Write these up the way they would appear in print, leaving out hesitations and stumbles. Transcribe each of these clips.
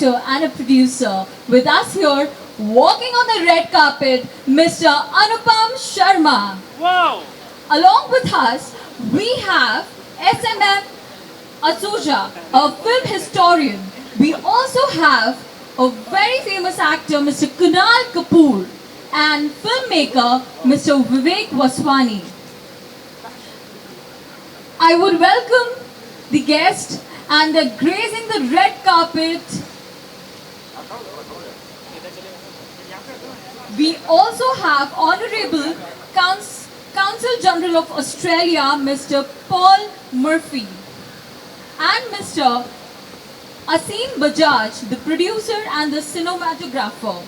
director and a producer. With us here, walking on the red carpet, Mr. Anupam Sharma. Wow! Along with us, we have SMM Asuja, a film historian. We also have a very famous actor, Mr. Kunal Kapoor, and filmmaker, Mr. Vivek Vaswani. I would welcome the guest and the gracing the red carpet. We also have Honorable Counsel General of Australia, Mr. Paul Murphy, and Mr. Asim Bajaj, the producer and the cinematographer.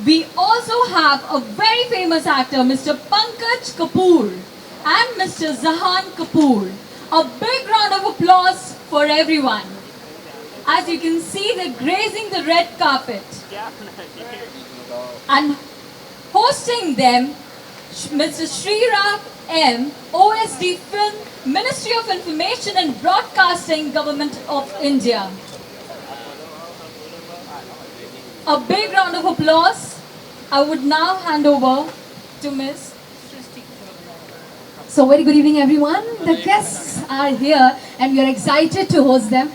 We also have a very famous actor, Mr. Pankaj Kapoor, and Mr. Zahan Kapoor. A big round of applause for everyone. As you can see, they're grazing the red carpet. And hosting them, Mr. Sriram M, OSD Film, Ministry of Information and Broadcasting, Government of India. A big round of applause. I would now hand over to Ms. So very good evening everyone. The guests are here and we are excited to host them.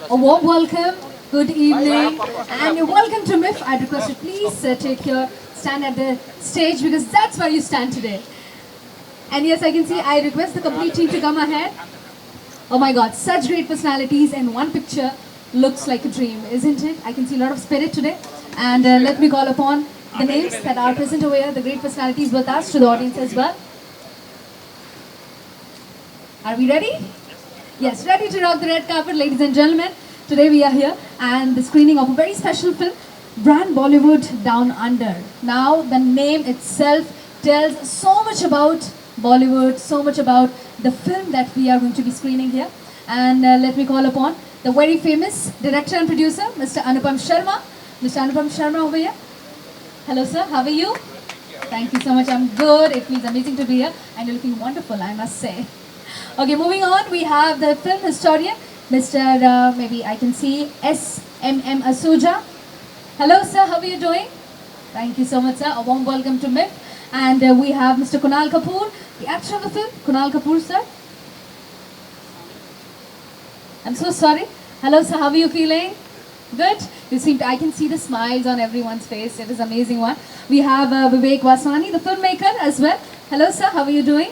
A warm welcome, good evening and welcome to MIF. I'd request you please take your stand at the stage because that's where you stand today. And yes, I can see, I request the complete team to come ahead. Oh my god, such great personalities in one picture. Looks like a dream, isn't it? I can see a lot of spirit today. And let me call upon the names that are present over here, the great personalities with us, to the audience as well. Are we ready? Yes, ready to rock the red carpet, ladies and gentlemen. Today we are here and the screening of a very special film, Brand Bollywood Down Under. Now the name itself tells so much about Bollywood, so much about the film that we are going to be screening here. And let me call upon the very famous director and producer, Mr. Anupam Sharma. Mr. Anupam Sharma over here. Hello sir, how are you? Thank you so much, I'm good. It feels amazing to be here and you're looking wonderful, I must say. Okay, moving on, we have the film historian, Mr. Maybe I can see SMM Asuja. Hello sir, how are you doing? Thank you so much sir, a warm welcome to MIF. And we have Mr. Kunal Kapoor, the actor of the film. Kunal Kapoor sir. I'm so sorry. Hello sir, how are you feeling? Good? You seem to, I can see the smiles on everyone's face. It is an amazing one. We have Vivek Vaswani, the filmmaker as well. Hello sir, how are you doing?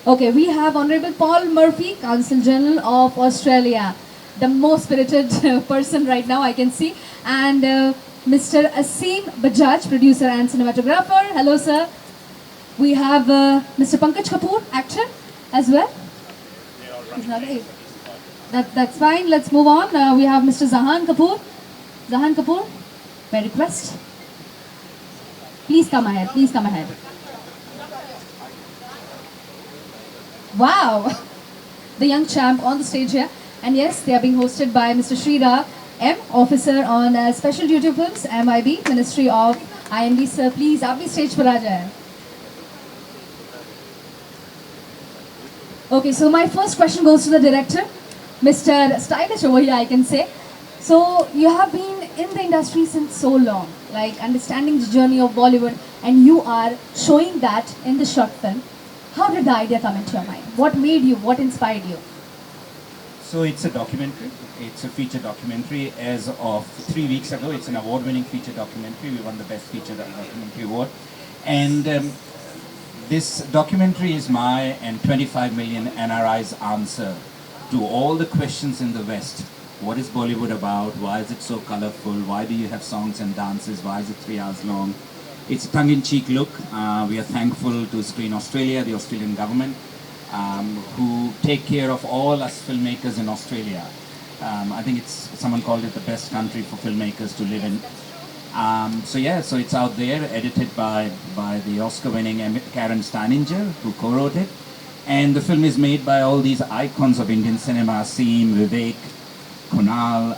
Okay, we have Honorable Paul Murphy, Counsel General of Australia. The most spirited person right now I can see. And Mr. Asim Bajaj, producer and cinematographer. Hello sir. We have Mr. Pankaj Kapoor, actor as well. He's not here. That's fine. Let's move on. We have Mr. Zahan Kapoor. Zahan Kapoor, by request. Please come ahead. Please come ahead. Wow, the young champ on the stage here. And yes, they are being hosted by Mr. Sriram M, officer on Special Duty Films, MIB, Ministry of IND. Sir, please, आप भी stage पर आ जाएं. Okay, so my first question goes to the director, Mr. Stylish over here, I can say. So you have been in the industry since so long, like understanding the journey of Bollywood, and you are showing that in the short film. How did the idea come into your mind? What made you? What inspired you? So it's a documentary. It's a feature documentary. As of 3 weeks ago, it's an award-winning feature documentary. We won the Best Feature Documentary Award. And this documentary is my and 25 million NRI's answer to all the questions in the West. What is Bollywood about? Why is it so colorful? Why do you have songs and dances? Why is it 3 hours long? It's a tongue-in-cheek look. We are thankful to Screen Australia, the Australian government, who take care of all us filmmakers in Australia. I think someone called it the best country for filmmakers to live in. So it's out there, edited by the Oscar-winning Karen Steininger, who co-wrote it. And the film is made by all these icons of Indian cinema, Asim, Vivek, Kunal,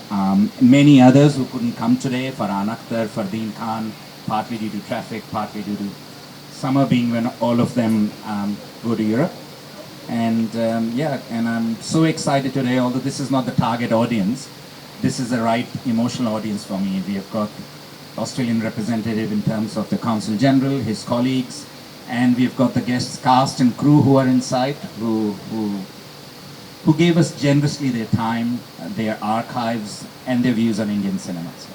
many others who couldn't come today, Farhan Akhtar, Fardeen Khan, partly due to traffic, partly due to summer being when all of them go to Europe. And and I'm so excited today, although this is not the target audience, this is the right emotional audience for me. We have got Australian representative in terms of the Consul General, his colleagues, and we've got the guests, cast and crew who are inside, who gave us generously their time, their archives, and their views on Indian cinema. So,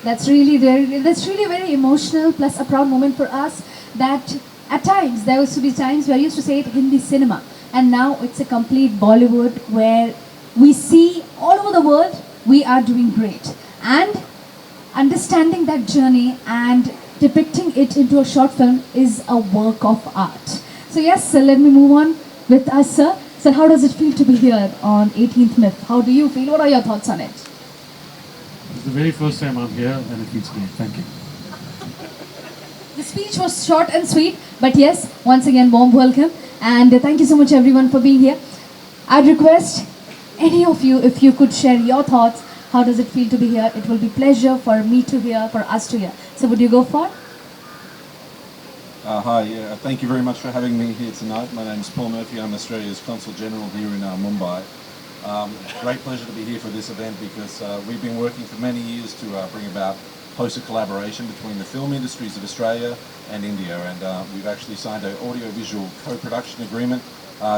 That's really very emotional, plus a proud moment for us that at times there used to be times where I used to say it Hindi cinema, and now it's a complete Bollywood where we see all over the world we are doing great. And understanding that journey and depicting it into a short film is a work of art. So yes, sir, let me move on with us, sir. Sir, how does it feel to be here on 18th MIF? How do you feel? What are your thoughts on it? It's the very first time I'm here and it feels great. Thank you. The speech was short and sweet, but yes, once again, warm welcome. And thank you so much everyone for being here. I'd request any of you, if you could share your thoughts, how does it feel to be here? It will be pleasure for me to hear, for us to hear. So would you go for it? Hi, thank you very much for having me here tonight. My name is Paul Murphy. I'm Australia's Consul General here in Mumbai. Great pleasure to be here for this event because we've been working for many years to bring about closer collaboration between the film industries of Australia and India, and we've actually signed an audiovisual co-production agreement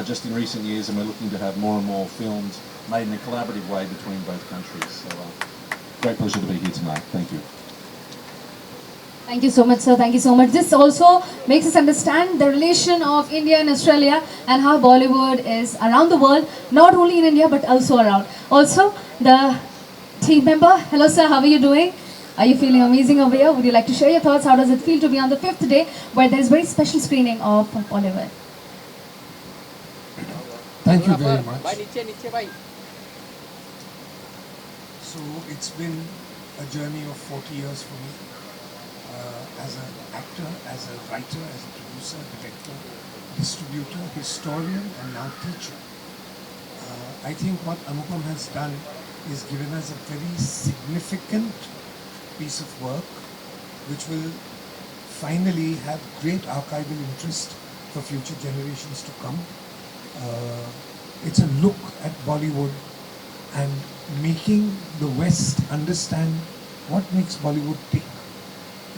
just in recent years, and we're looking to have more and more films made in a collaborative way between both countries. So great pleasure to be here tonight. Thank you. Thank you so much, sir. Thank you so much. This also makes us understand the relation of India and Australia and how Bollywood is around the world, not only in India but also around. Also, the team member, hello sir, how are you doing? Are you feeling amazing over here? Would you like to share your thoughts? How does it feel to be on the 5th day where there is very special screening of Bollywood? Thank you very much. So it's been a journey of 40 years for me. As an actor, as a writer, as a producer, director, distributor, historian, and now teacher. I think what Anupam has done is given us a very significant piece of work which will finally have great archival interest for future generations to come. It's a look at Bollywood and making the West understand what makes Bollywood tick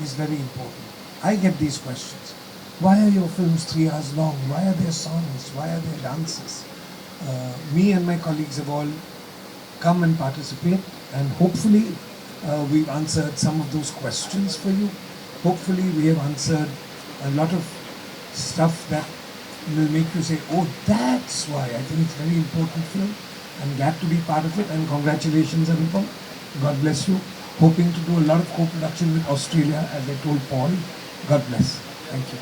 is very important. I get these questions. Why are your films 3 hours long? Why are there songs? Why are there dances? Me and my colleagues have all come and participate, and hopefully we've answered some of those questions for you. Hopefully we have answered a lot of stuff that will make you say, oh, that's why. I think it's a very important film. I'm glad to be part of it, and congratulations, Anupam. God bless you. Hoping to do a lot of co-production with Australia, as I told Paul. God bless. Thank you.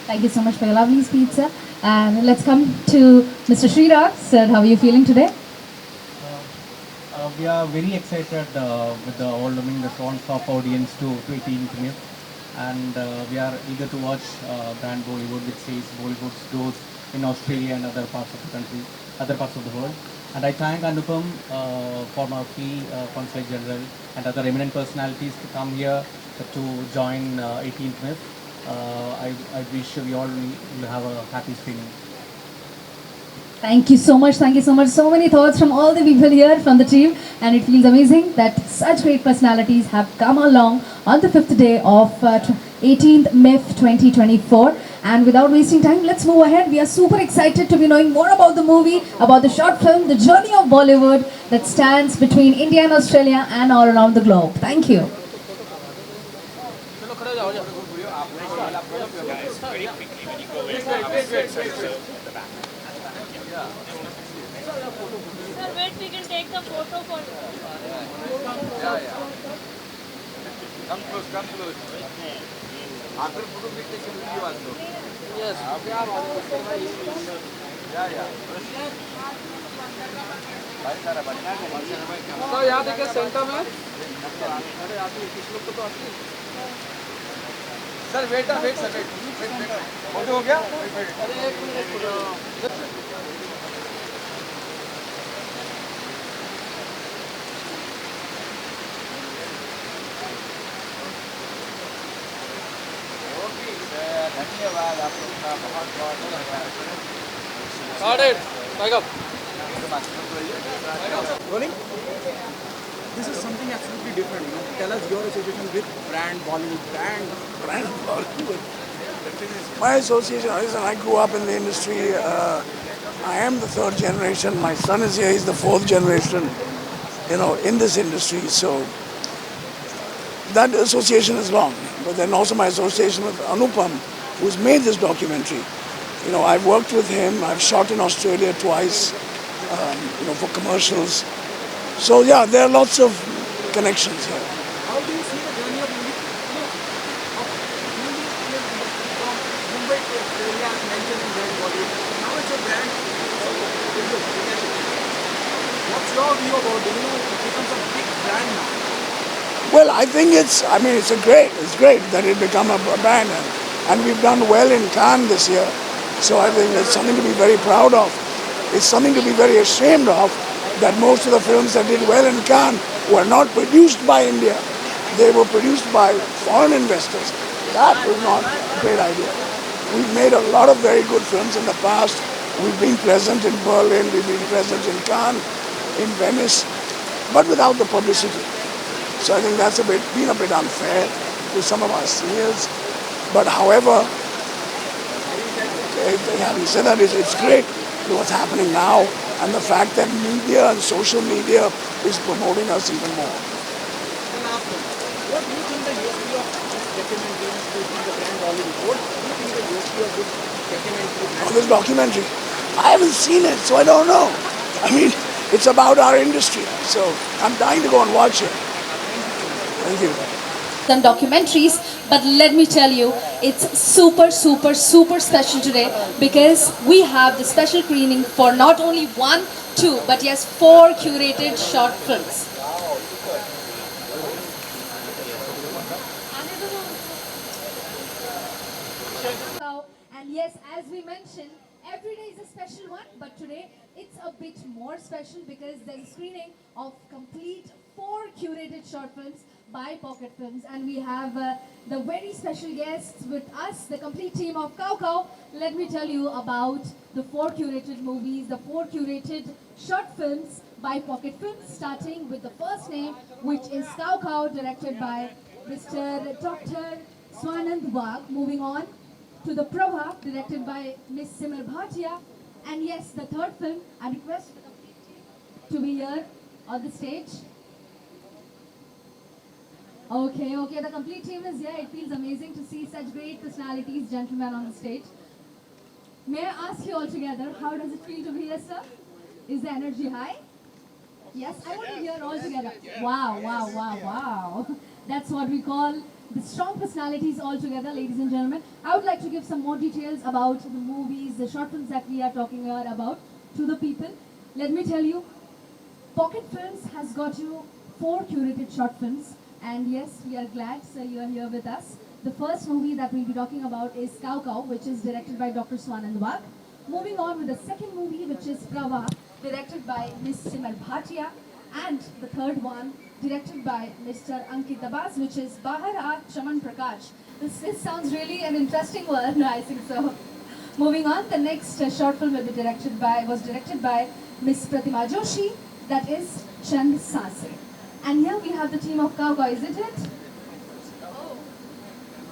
Thank you so much for your lovely speech, sir. And let's come to Mr. Sriraj. Sir, how are you feeling today? We are very excited with the overwhelming response of audience to 18th MIF, and we are eager to watch Brand Bollywood, which says Bollywood's growth in Australia and other parts of the country, other parts of the world. And I thank Anupam, former key Consul General, and other eminent personalities to come here to join 18th MIF. I wish we all will have a happy screening. Thank you so much. Thank you so much. So many thoughts from all the people here from the team, and it feels amazing that such great personalities have come along on the 5th day of 18th MIF 2024. And without wasting time, let's move ahead. We are super excited to be knowing more about the movie, about the short film, the journey of Bollywood that stands between India and Australia and all around the globe. Thank you. Sir, wait, we can take the photo for you. Come close, come close. After photo, we take a video also. Yes. Yeah. तो यहाँ देखिए centre में sir wait sir wait photo हो गया अरे एक minute धन्यवाद आप लोग का बहुत बहुत धन्यवाद। Rolling? This is something absolutely different. Tell us your association with brand Bollywood Brand Bollywood. My association, listen, I grew up in the industry. I am the third generation. My son is here. He's the fourth generation, in this industry. So that association is long. But then also my association with Anupam, who's made this documentary. I've worked with him. I've shot in Australia twice, for commercials. So yeah, there are lots of connections here. How do you see the journey of India? From Mumbai to Australia, as mentioned in brand Bollywood. Now it's a brand. What's your view about it? It becomes a big brand now. Well, I think it's great that it become a brand, and we've done well in Cannes this year. So I think it's something to be very proud of. It's something to be very ashamed of that most of the films that did well in Cannes were not produced by India. They were produced by foreign investors. That was not a great idea. We've made a lot of very good films in the past. We've been present in Berlin, we've been present in Cannes, in Venice, but without the publicity. So I think that's been a bit unfair to some of our seniors. But however, having said that, it's great what's happening now, and the fact that media and social media is promoting us even more. What do you think the USP of documentary is to the brand Bollywood? What do you think the USP of this documentary? On this documentary, I haven't seen it, so I don't know. I mean, it's about our industry, so I'm dying to go and watch it. Thank you. Some documentaries, but let me tell you, it's super special today because we have the special screening for not only 1, 2, but yes, 4 curated short films. And yes, as we mentioned, every day is a special one, but today it's a bit more special because there's a screening of complete 4 curated short films by Pocket Films, and we have the very special guests with us, the complete team of Cow Cow. Let me tell you about the 4 curated movies, the 4 curated short films by Pocket Films, starting with the first name, which is Cow Cow, directed by Mr. Dr. Swanand Wagh. Moving on to the Prabha, directed by Miss Simar Bhatia. And yes, the third film, I request the complete team to be here on the stage. Okay, the complete team is here. It feels amazing to see such great personalities, gentlemen on the stage. May I ask you all together, how does it feel to be here, sir? Is the energy high? Yes, I want to hear all together. Wow. That's what we call the strong personalities all together, ladies and gentlemen. I would like to give some more details about the movies, the short films that we are talking here about to the people. Let me tell you, Pocket Films has got you 4 curated short films. And yes, we are glad, sir, you are here with us. The first movie that we'll be talking about is Cow Cow, which is directed by Dr. Swanand Wagh. Moving on with the second movie, which is Prava, directed by Miss Simar Bhatia. And the third one, directed by Mr. Ankit Dabas, which is Bahar Aa Chaman Prakash. This sounds really an interesting word, I think so. Moving on, the next short film was directed by Miss Pratima Joshi, that is Chand Saase. And here we have the team of Cow Cow, isn't it?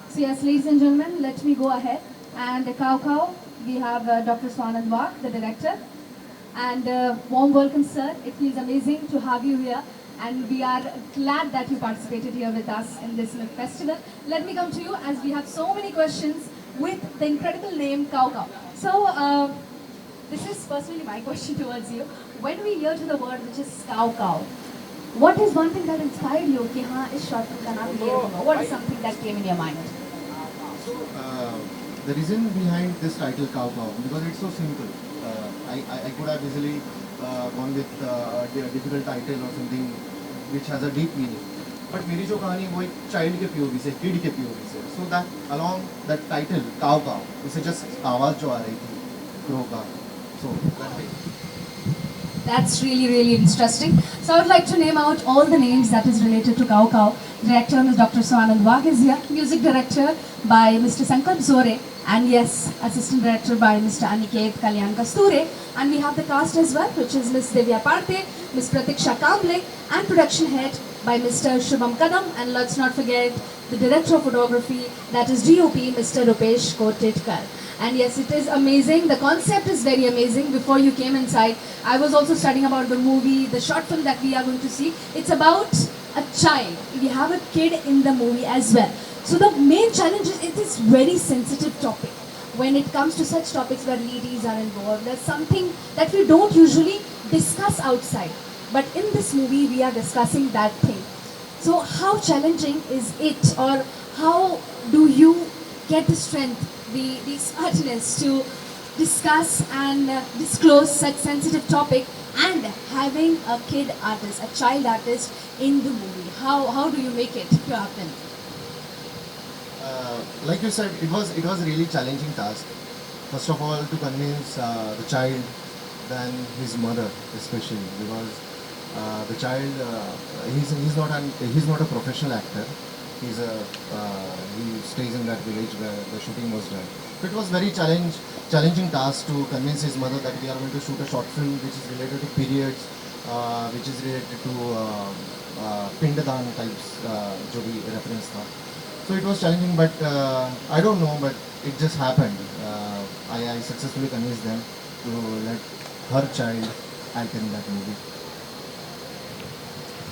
So yes, ladies and gentlemen, let me go ahead. And the Cow Cow, we have Dr. Swanand Wagh, the director. And warm welcome, sir. It feels amazing to have you here. And we are glad that you participated here with us in this festival. Let me come to you as we have so many questions with the incredible name Cow Cow. So this is personally my question towards you. When we hear to the word which is Cow Cow, what is one thing that inspired you कि हाँ इस short film का नाम ये होगा? What is something that came in your mind? The reason behind this title Cow Cow, because it's so simple. I could have easily gone with a difficult title or something which has a deep meaning. But मेरी जो कहानी वो एक child के POV से, kid के POV से. So that along that title Cow Cow, उसे just आवाज़ जो आ रही थी, crow का. So that way. That's really interesting. So I would like to name out all the names that is related to Cow Cow. Director is Dr. Swanand Wagh is here. Music director by Mr. Sankalp Zore. and yes, assistant director by Mr. Aniket Kalyan Kasture, and we have the cast as well, which is Miss Divya Parthe, Miss Pratiksha Kamble, and production head by Mr. Shubham Kadam, and let's not forget the director of photography, that is DOP, Mr. Rupesh Kotetkar. And yes, it is amazing. The concept is very amazing. Before you came inside, I was also studying about the movie, the short film that we are going to see. It's about a child. We have a kid in the movie as well. So the main challenge is it is very sensitive topic. When it comes to such topics where ladies are involved, there's something that we don't usually discuss outside. But in this movie, we are discussing that thing. So how challenging is it, or how do you get the strength, the smartness to discuss and disclose such sensitive topic, and having a kid artist, a child artist in the movie? How do you make it to happen? Like you said, it was a really challenging task. First of all, to convince the child, then his mother especially, because the child he's not a professional actor. He stays in that village where the shooting was done. So it was very challenging task to convince his mother that we are going to shoot a short film which is related to periods, which is related to Pindadan types, जो भी reference था. So it was challenging, but I don't know, but it just happened. I successfully convinced them to let her child act in that movie.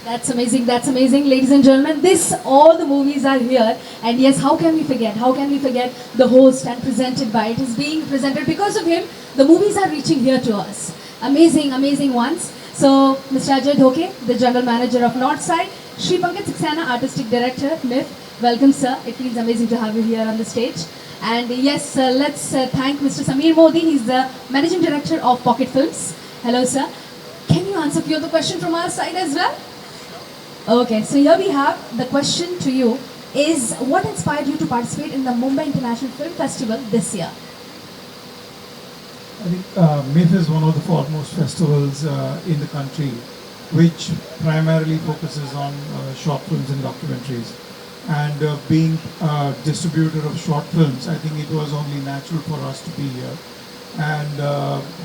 That's amazing, that's amazing. Ladies and gentlemen, all the movies are here. And yes, how can we forget? How can we forget the host and presented by? It is being presented because of him. The movies are reaching here to us. Amazing, amazing ones. So, Mr. Ajay Dhoke, the General Manager of Northside, Shri Pankaj Saxena, Artistic Director, MIF. Welcome, sir. It feels amazing to have you here on the stage. And yes, let's thank Mr. Samir Modi. He's the Managing Director of Pocket Films. Hello, sir. Can you answer a few of the questions from our side as well? Okay, so here we have the question to you is, what inspired you to participate in the Mumbai International Film Festival this year? I think MIF is one of the foremost festivals in the country, which primarily focuses on short films and documentaries. And being a distributor of short films, I think it was only natural for us to be here. And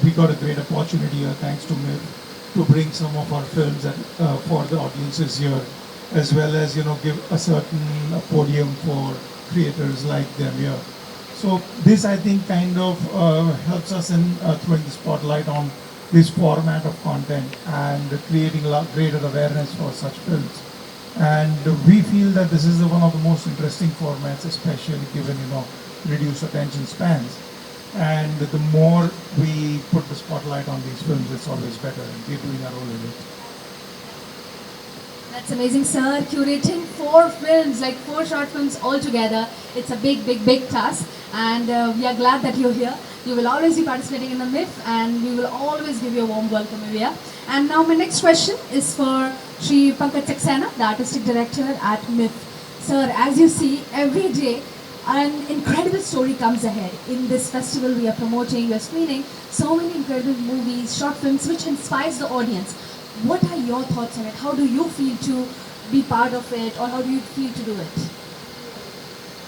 we got a great opportunity here, thanks to MIF, to bring some of our films for the audiences here, as well as give a certain podium for creators like them here. So this, I think, kind of helps us in throwing the spotlight on this format of content and creating a lot greater awareness for such films. And we feel that this is one of the most interesting formats, especially given reduced attention spans. And the more we put the spotlight on these films, it's always better, and we're doing our role in it. That's amazing, sir. Curating 4 films, like 4 short films altogether. It's a big, big, big task. And we are glad that you're here. You will always be participating in the MIF, and we will always give you a warm welcome here. And now my next question is for Shri Pankaj Saxena, the Artistic Director at MIF. Sir, as you see, every day, an incredible story comes ahead. In this festival we are promoting, we are screening so many incredible movies, short films which inspires the audience. What are your thoughts on it? How do you feel to be part of it, or how do you feel to do it?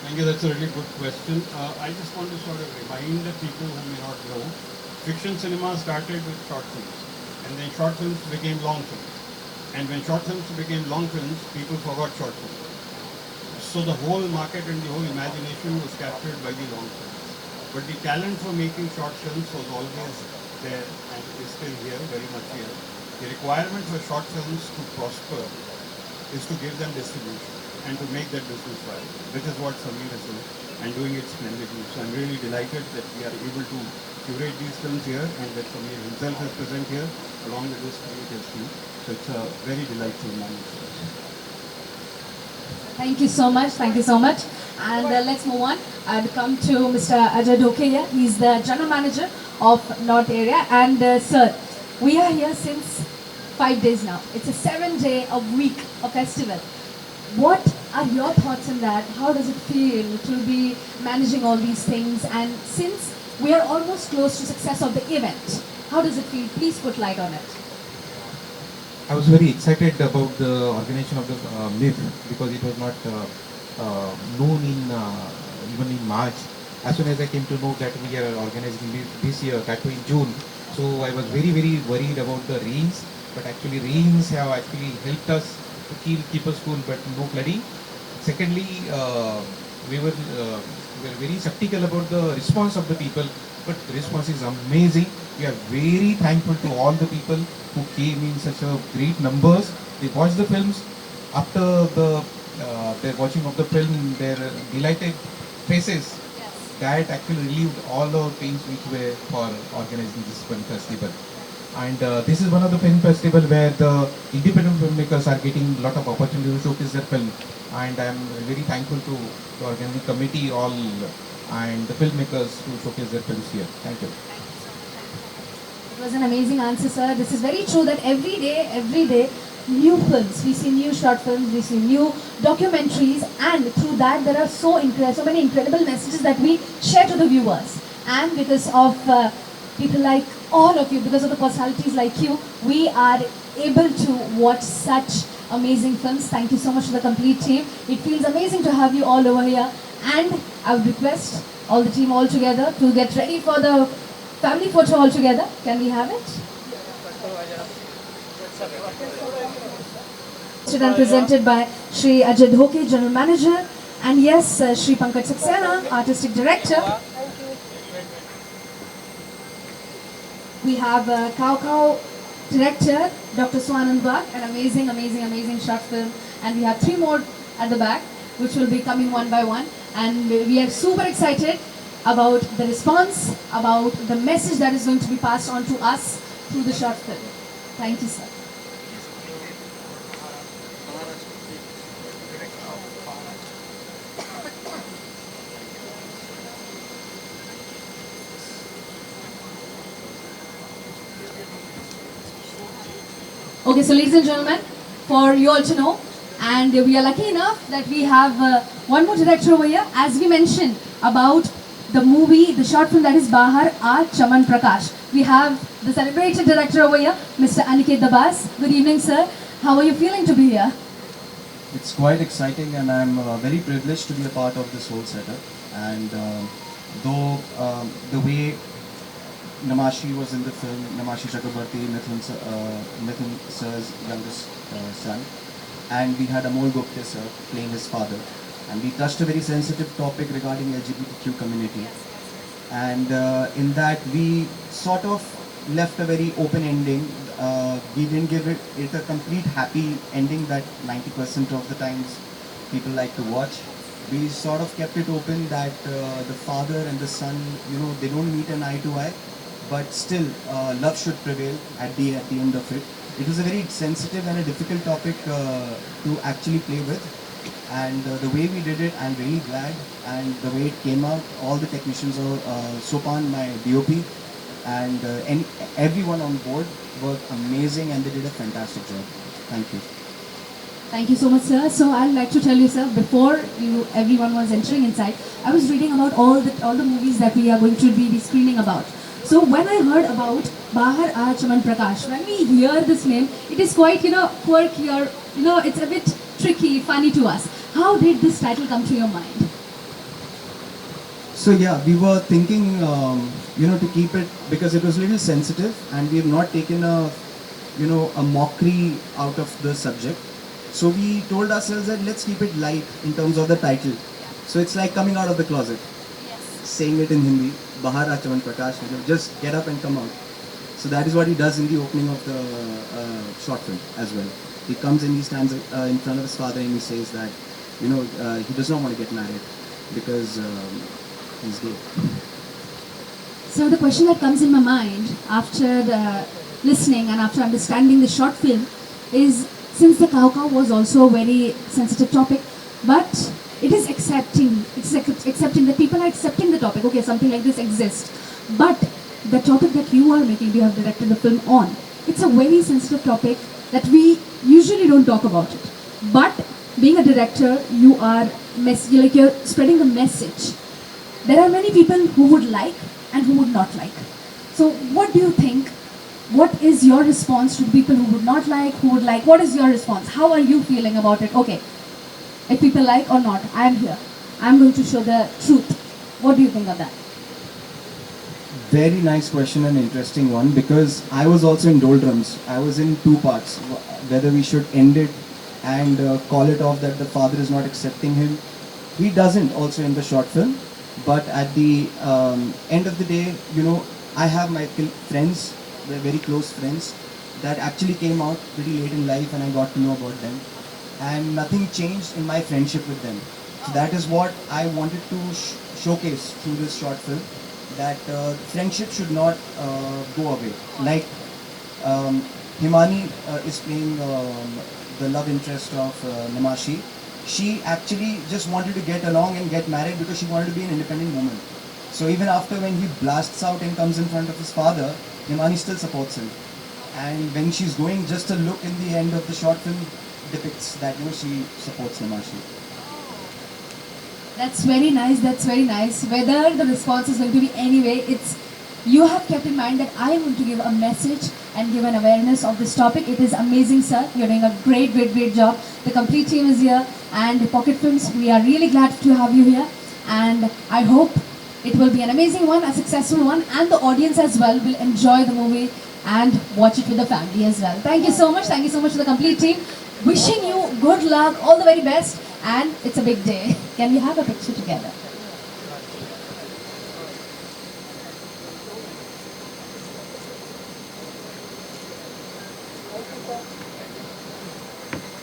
Thank you, that's a really good question. I just want to sort of remind the people who may not know, fiction cinema started with short films, and then short films became long films. And when short films became long films, people forgot short films. So the whole market and the whole imagination was captured by the long films. But the talent for making short films was always there, and is still here, very much here. The requirement for short films to prosper is to give them distribution and to make that business viable, which is what Samir is doing, and doing it splendidly. So I'm really delighted that we are able to curate these films here, and that Samir himself is present here along with his creative team. So it's a very delightful moment for us. Thank you so much. Thank you so much. And let's move on. I'll come to Mr. Ajay Dhoke here. He's the General Manager of North Area. And sir, we are here since 5 days now. It's a 7-day a week a festival. What are your thoughts on that? How does it feel to be managing all these things? And since we are almost close to success of the event, how does it feel? Please put light on it. I was very excited about the organization of the MIF because it was not known in even in March, as soon as I came to know that we are organizing this year, that too in June, so I was very, very worried about the rains. But actually, rains have actually helped us to keep us cool, but no flooding. Secondly, we were very skeptical about the response of the people, but the response is amazing. We are very thankful to all the people who came in such a great numbers. They watched the films. After their watching of the film, their delighted faces, that actually relieved all the pains which were for organizing this film festival. And this is one of the film festival where the independent filmmakers are getting a lot of opportunity to showcase their film. And I am very thankful to the organizing committee, all, and the filmmakers who showcase their films here. Thank you. It was an amazing answer, sir. This is very true that every day, new films. We see new short films, we see new documentaries, and through that there are so many incredible messages that we share to the viewers. And because of people like all of you, because of the personalities like you, we are able to watch such amazing films. Thank you so much to the complete team. It feels amazing to have you all over here. And I would request all the team all together to get ready for the family photo all together. Can we have it? And presented by Shri Ajay Dhoke, General Manager, and yes, Shri Pankaj Saxena, Artistic Director. We have Cow Cow Director, Dr. Swanand Bhatt, an amazing short film, and we have 3 more at the back, which will be coming one by one, and we are super excited about the response, about the message that is going to be passed on to us through the short film. Thank you, sir. Okay, so ladies and gentlemen, for you all to know, and we are lucky enough that we have one more director over here, as we mentioned about the movie, the short film that is Bahar Aaj Chaman Prakash. We have the celebrated director over here, Mr. Aniket Dabas. Good evening, sir. How are you feeling to be here? It's quite exciting, and I'm very privileged to be a part of this whole setup. And though the way Namashi was in the film, Namashi Chakrabarti, Mithun sir's youngest son, and we had Amol Gupte sir playing his father, and we touched a very sensitive topic regarding LGBTQ community, and in that we sort of left a very open ending. We didn't give it a complete happy ending that 90% of the times people like to watch. We sort of kept it open that the father and the son, they don't meet an eye to eye, but still love should prevail at the end of it. It was a very sensitive and a difficult topic to actually play with, and the way we did it, I'm very glad, and the way it came out, all the technicians, Sopan, my DOP, and everyone on board worked amazing, and they did a fantastic job. Thank you. Thank you so much, sir. So I'd like to tell you, sir, before everyone was entering inside, I was reading about all the movies that we are going to be screening about. So when I heard about Bahar Aaj Chaman Prakash, when we hear this name, it is quite, quirky, or, it's a bit tricky, funny to us. How did this title come to your mind? So yeah, we were thinking, to keep it, because it was a little sensitive, and we have not taken a mockery out of the subject. So we told ourselves that let's keep it light in terms of the title. So it's like coming out of the closet. Yes. Saying it in Hindi, Bahar Aaj Chaman Prakash, just get up and come out. So that is what he does in the opening of the short film as well. He comes and he stands in front of his father and he says that, he does not want to get married because he's gay. So the question that comes in my mind after listening and after understanding the short film is, since the cow was also a very sensitive topic, but it is accepting that people are accepting the topic. Okay, something like this exists, but the topic that you are making, you have directed the film on, it's a very sensitive topic that we usually don't talk about it. But being a director, you're spreading a message. There are many people who would like and who would not like. So what do you think? What is your response to the people who would not like, who would like? What is your response? How are you feeling about it? Okay, if people like or not, I am here. I'm going to show the truth. What do you think of that? Very nice question and interesting one, because I was also in doldrums. I was in two parts, whether we should end it and call it off that the father is not accepting him. He doesn't also in the short film, but at the end of the day, you know, I have my friends, they're very close friends, that actually came out pretty late in life and I got to know about them. And nothing changed in my friendship with them. So that is what I wanted to showcase through this short film, that friendship should not go away. Like Himani is playing the love interest of Namashi. She actually just wanted to get along and get married because she wanted to be an independent woman. So even after when he blasts out and comes in front of his father, Himani still supports him. And when she's going, just a look in the end of the short film depicts that, you know, she supports Namashi. That's very nice. That's very nice. Whether the response is going to be anyway, it's you have kept in mind that I am going to give a message and give an awareness of this topic. It is amazing, sir. You're doing a great, great, great job. The complete team is here, and Pocket Films, we are really glad to have you here. And I hope it will be an amazing one, a successful one, and the audience as well will enjoy the movie and watch it with the family as well. Thank you so much. Thank you so much to the complete team. Wishing you good luck, all the very best, and it's a big day. Can we have a picture together?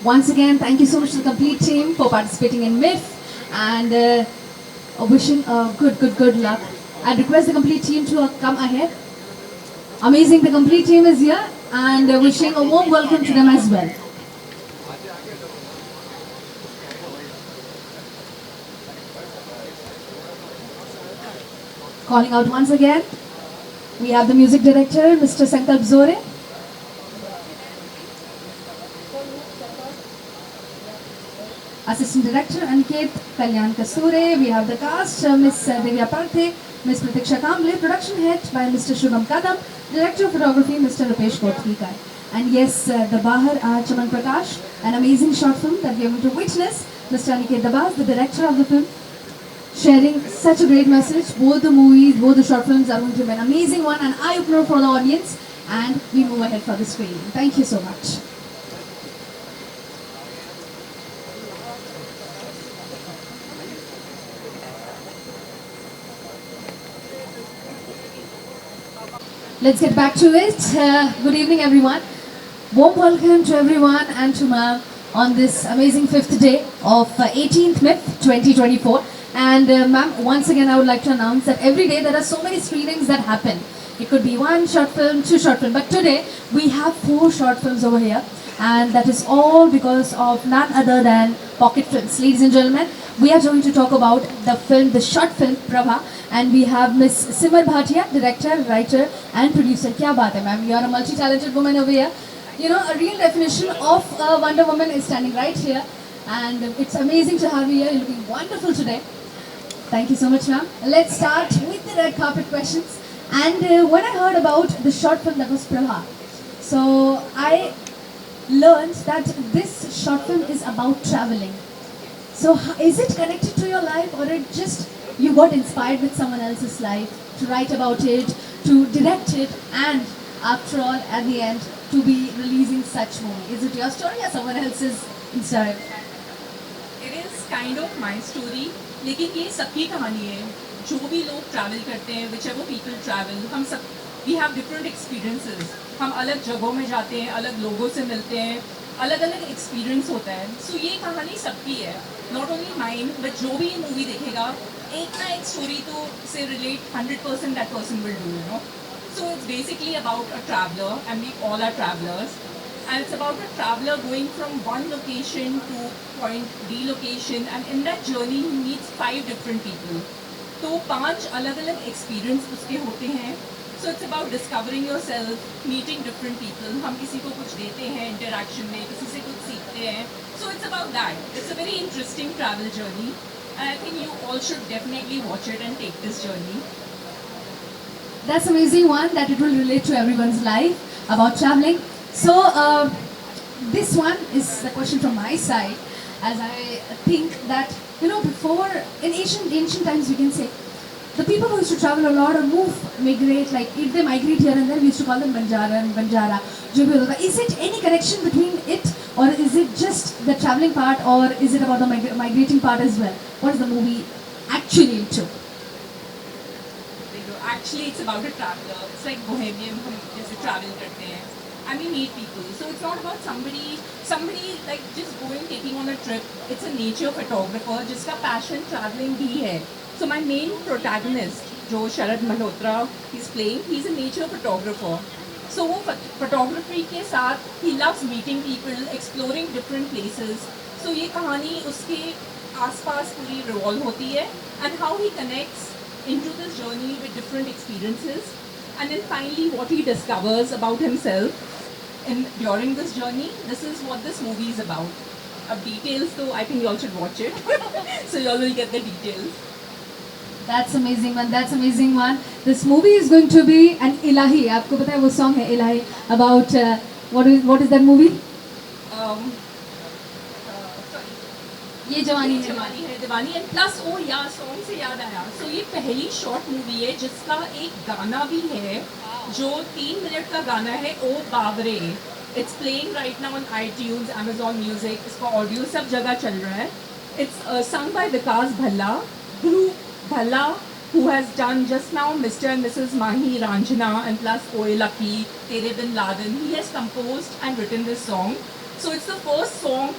Once again, thank you so much to the complete team for participating in MIF, and wishing good luck. I request the complete team to come ahead. Amazing, the complete team is here, and wishing a warm welcome to them as well. Calling out once again, we have the music director, Mr. Sankalp Zore. Assistant Director Aniket Kalyan Kasture. We have the cast, Ms. Devya Parthe, Ms. Pratiksha Kamble, production head by Mr. Shubham Kadam, Director of Photography Mr. Rupesh Kothikar. And yes, the Bahar Chaman Prakash, an amazing short film that we are going to witness. Mr. Aniket Dabas, the director of the film, sharing such a great message. Both the movies, both the short films are going to be an amazing one, an eye-opener for the audience, and we move ahead for the screening. Thank you so much. Let's get back to it. Good evening, everyone. Warm welcome to everyone and to ma'am on this amazing 5th day of 18th MIF 2024. And ma'am, once again, I would like to announce that every day there are so many screenings that happen. It could be 1 short film, 2 short film, but today we have 4 short films over here, and that is all because of none other than Pocket Films. Ladies and gentlemen, we are going to talk about the film, the short film Prabha, and we have Miss Simar Bhatia, director, writer, and producer. Kya baat hai, ma'am? You are a multi-talented woman over here. You know, a real definition of a Wonder Woman is standing right here, and it's amazing to have you here. You're looking wonderful today. Thank you so much, ma'am. Let's start with the red carpet questions. And when I heard about the short film that was Prabha, so I learned that this short film is about traveling. So is it connected to your life, or it just you got inspired with someone else's life to write about it, to direct it, and after all, at the end, to be releasing such movie? Is it your story or someone else's inspired? It is kind of my story, लेकिन ये सबकी कहानी है. जो भी लोग travel करते हैं, whichever people travel, हम सब we have different experiences. हम अलग जगहों में जाते हैं, अलग लोगों से मिलते हैं, अलग अलग एक्सपीरियंस होता है. सो ये कहानी सबकी है, नॉट ओनली माइन, बट जो भी ये मूवी देखेगा एक ना एक स्टोरी तो से relate 100% that person will do, you know. So it's basically about a traveler, and we all are travelers, and it's about a traveler going from one location to point B location, and in that journey he meets 5 different people. तो 5 अलग अलग experience उसके होते हैं. So it's about discovering yourself, meeting different people. हम किसी को कुछ देते हैं interaction में, किसी से कुछ सीखते हैं. So it's about that. It's a very interesting travel journey, and I think you all should definitely watch it and take this journey. That's an amazing one, that it will relate to everyone's life about traveling. So this one is the question from my side, as I think that, you know, before in ancient times we can say the people who used to travel a lot or migrate, like if they migrate here and there, we used to call them Banjara, जो भी होता था. Is it any connection between it, or is it just the traveling part, or is it about the migrating part as well? What is the movie actually into? Actually, it's about a traveler. It's like bohemian, हम जैसे travel करते हैं, and we meet people. So it's not about somebody like just going taking on a trip. It's a nature photographer जिसका passion traveling भी है. So my main protagonist, जो शरद Malhotra he's playing, he's a nature photographer. So वो photography के साथ he loves meeting people, exploring different places. So ये कहानी उसके आसपास पूरी revolve होती है, and how he connects into this journey with different experiences, and then finally what he discovers about himself during this journey. This is what this movie is about. Details though, I think you all should watch it. So you all will get the details. That's amazing one. That's amazing one. This movie is going to be an Ilahi. आपको पता है वो song है Ilahi about what is that movie? ये जवानी है दीवानी and plus O यार song से याद आया. सो ये पहली शॉर्ट मूवी है जिसका एक गाना भी है जो 3 मिनट का गाना है, ओ बाबरे. It's playing right now on iTunes, Amazon Music. इसका ऑडियो सब जगह चल रहा है. It's sung by Vikas Bhalla, group Bhalla, who has done just now Mr. and Mrs. Mahi Ranjana and plus Oye Lucky, Tere Bin Laden. He has composed and written this song. So it's the first song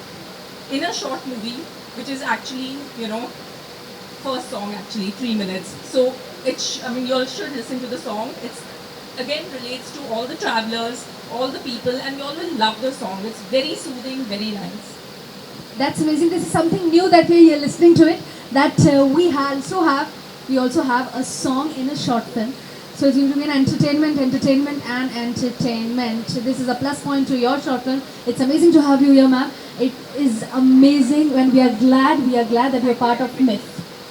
in a short movie, which is actually, you know, first song actually, 3 minutes. So you all should listen to the song. It's again relates to all the travelers, all the people, and you all will love the song. It's very soothing, very nice. That's amazing. This is something new that we're listening to it. That we also have a song in a short film. So it's going to be an entertainment. This is a plus point to your short film. It's amazing to have you here, ma'am. It is amazing when we are glad that you're part of Myth.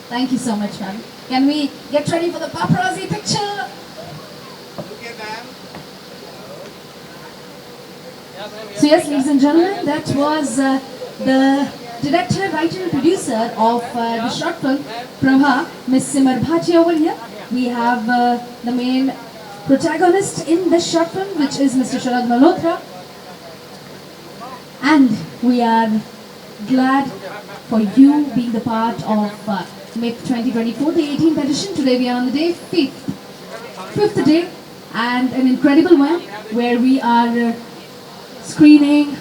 Thank you so much, ma'am. Can we get ready for the paparazzi picture? So yes, ladies and gentlemen, that was the director, writer and producer of the short film, Prabha, Miss Simar Bhatia over here. We have the main protagonist in this short film, which is Mr. Sharad Malhotra. And we are glad for you being the part of MIP 2024, the 18th edition. Today we are on the day 5th day, and an incredible one where we are screening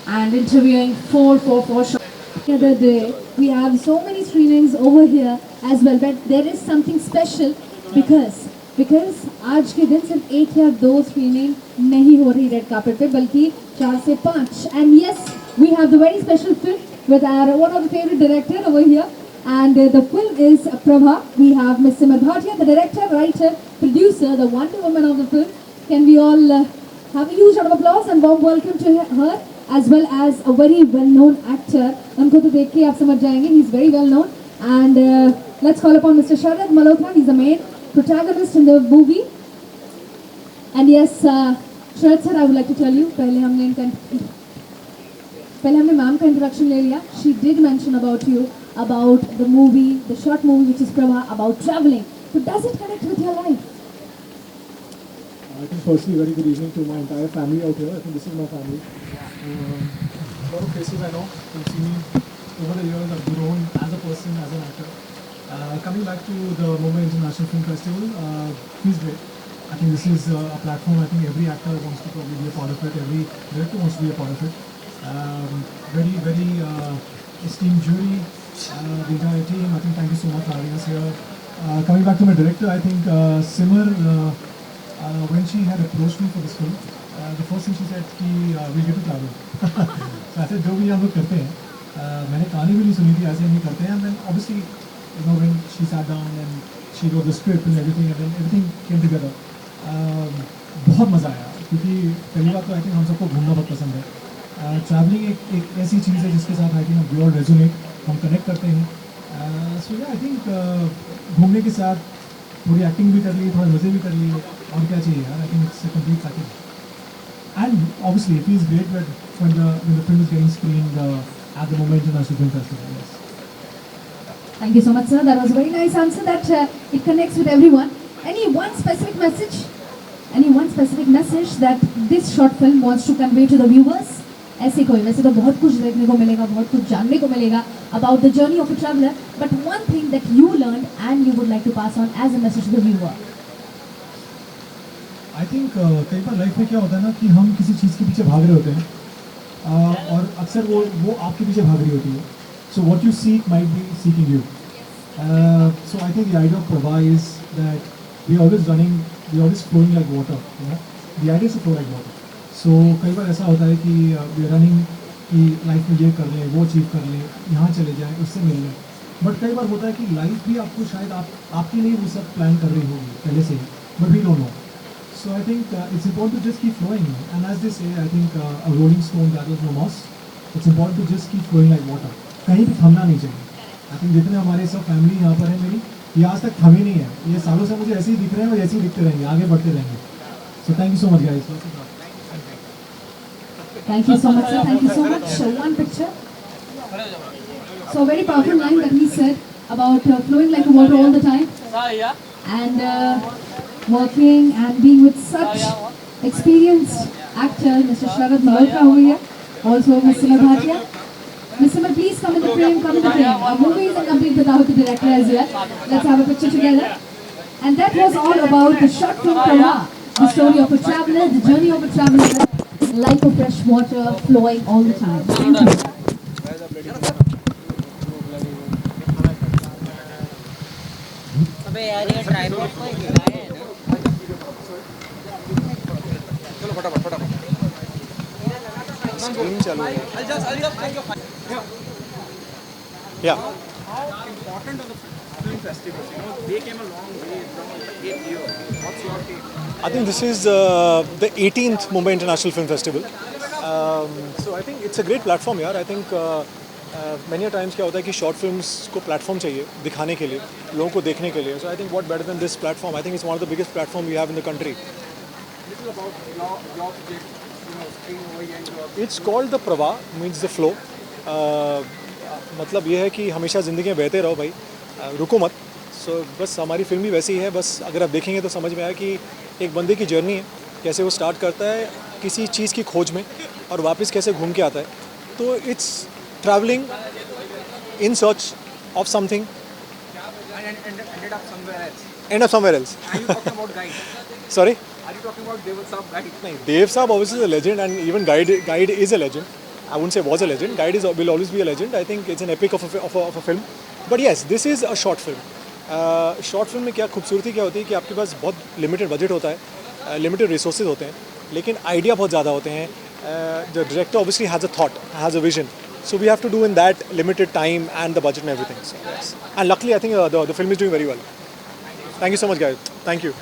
and interviewing four shows. The other day, we have so many screenings over here as well, but there is something special because आज के दिन सिर्फ 1 या 2 screening नहीं हो रही red carpet पे, बल्कि 4 से 5. And yes, we have the very special film with our one of the favorite director over here, and the film is Prabha. We have Miss Simar Bhatia, the director, writer, producer, the Wonder Woman of the film. Can we all have a huge round of applause and warm welcome to her, as well as a very well-known actor. उनको तो देख के आप समझ जाएंगे, he's very well-known. And let's call upon Mr. Sharad Malhotra. He's the main protagonist in the movie. And yes, Sharad sir, I would like to tell you, पहले हमने ma'am का इंट्रोडक्शन ले लिया. She did mention about you, about the movie, the short movie which is Prabha, about traveling. So does it connect with your life? I think firstly, very good evening to my entire family out here. I think this is my family. A lot of faces I know who've seen me over the years. I've grown as a person, as an actor. Coming back to the Mumbai International Film Festival, feels great. I think this is a platform. I think every actor wants to probably be a part of it. Every director wants to be a part of it. Very, very esteemed jury, the entire team. I think thank you so much for having us here. Coming back to my director, I think Simar, when she had approached me for this film, the first thing she said कि we get to travel. So I said जो भी हम लोग करते हैं, मैंने कहानी भी नहीं सुनी थी, ऐसे ही नहीं करते हैं. And then obviously, you know, when she sat down and she wrote the script and everything came together. बहुत मज़ा आया क्योंकि पहली बात तो आई थिंक हम सबको घूमना बहुत पसंद है. ट्रैवलिंग एक ऐसी चीज़ है जिसके साथ I think we all resonate, हम कनेक्ट करते हैं. सो आई थिंक घूमने के साथ थोड़ी एक्टिंग भी कर ली, थोड़ा मज़े भी कर लिए, और क्या चाहिए यार. I think it's a complete package. And obviously it is great when the film is getting screened at the Mumbai International Film Festival. Yes. Thank you so much, sir. That was a very nice answer that it connects with everyone. Any one specific message? Any one specific message that this short film wants to convey to the viewers? ऐसे कोई वैसे तो बहुत कुछ देखने को मिलेगा, बहुत कुछ जानने को मिलेगा about the journey of a traveler. But one thing that you learned and you would like to pass on as a message to the viewer. I think कई बार लाइफ में क्या होता है ना कि हम किसी चीज़ के पीछे भाग रहे होते हैं और अक्सर वो आपके पीछे भाग रही होती है. So what you seek might be seeking you. So I think the idea of Prabha is that we are always running, we are always flowing like water. You know, the idea is to flow like water. So कई बार ऐसा होता है कि we are running कि life में ये कर लें, वो अचीव कर लें, यहाँ चले जाएं, उससे मिल लें. बट कई बार होता है कि लाइफ भी आपको शायद आपके लिए वो सब प्लान कर रही होगी पहले से ही, but we don't know. So I think it's important to just keep flowing. And as they say, I think a rolling stone gathers no moss. It's important to just keep flowing like water. कहीं भी थमना नहीं चाहिए. I think जितने हमारे सब family यहाँ पर है मेरी, ये आज तक थमे नहीं है. ये सालों से मुझे ऐसे ही दिख रहे हैं और ऐसे ही दिखते रहेंगे, आगे बढ़ते रहेंगे. So thank you so much, guys. Thank you so much, sir. Thank you so much. One picture. So a very powerful line that he said about flowing like water all the time. And working and being with such experienced actor, Mr. Sharad Malhotra over here. Also, Ms. Simar Bhatia. Ms. Simar, please come in the frame, come in the frame. Our movie isn't complete without the director as well. Let's have a picture together. And that was all about the short film Prabha, the story of a traveler, the journey of a traveler, like a fresh water flowing all the time. Thank you. अबे यार ये tripod को ही गिराया है ना. चलो फटाफट screen चालू है. Yeah. How important are the film festivals? You know, they came a long way from 8 years. What's your take? I think this is the 18th Mumbai International Film Festival. So I think it's a great platform, yaar. I think many times क्या होता है कि short films को platform चाहिए दिखाने के लिए, लोगों को देखने के लिए. So I think what better than this platform? I think it's one of the biggest platform we have in the country. Little about your project, you know, screen over here. It's called the Prabha, means the flow. मतलब ये है कि हमेशा ज़िंदगी में बहते रहो भाई, रुको मत. सो बस हमारी फिल्म भी वैसी ही है. बस अगर आप देखेंगे तो समझ में आया कि एक बंदे की जर्नी है, कैसे वो स्टार्ट करता है किसी चीज़ की खोज में और वापस कैसे घूम के आता है. तो it's travelling in search of something And ended up somewhere else. End of somewhere else. Are you talking about Guide? Sorry, Are you talking about Deval Saab Guide? नहीं, देव साहब obviously is a legend and even Guide is a legend. I wouldn't say was a legend. Guide will always be a legend. I think it's an epic of a film. But yes, this is a short film. Short film में क्या खूबसूरती क्या होती है कि आपके पास बहुत limited budget होता है, लिमिटेड रिसोर्सेज होते हैं, लेकिन आइडिया बहुत ज़्यादा होते हैं. The director obviously has a thought, has a vision, so we have to do in that limited time and the budget and everything. So yes, and luckily I think the film is doing very well. Thank you so much, guys. Thank you.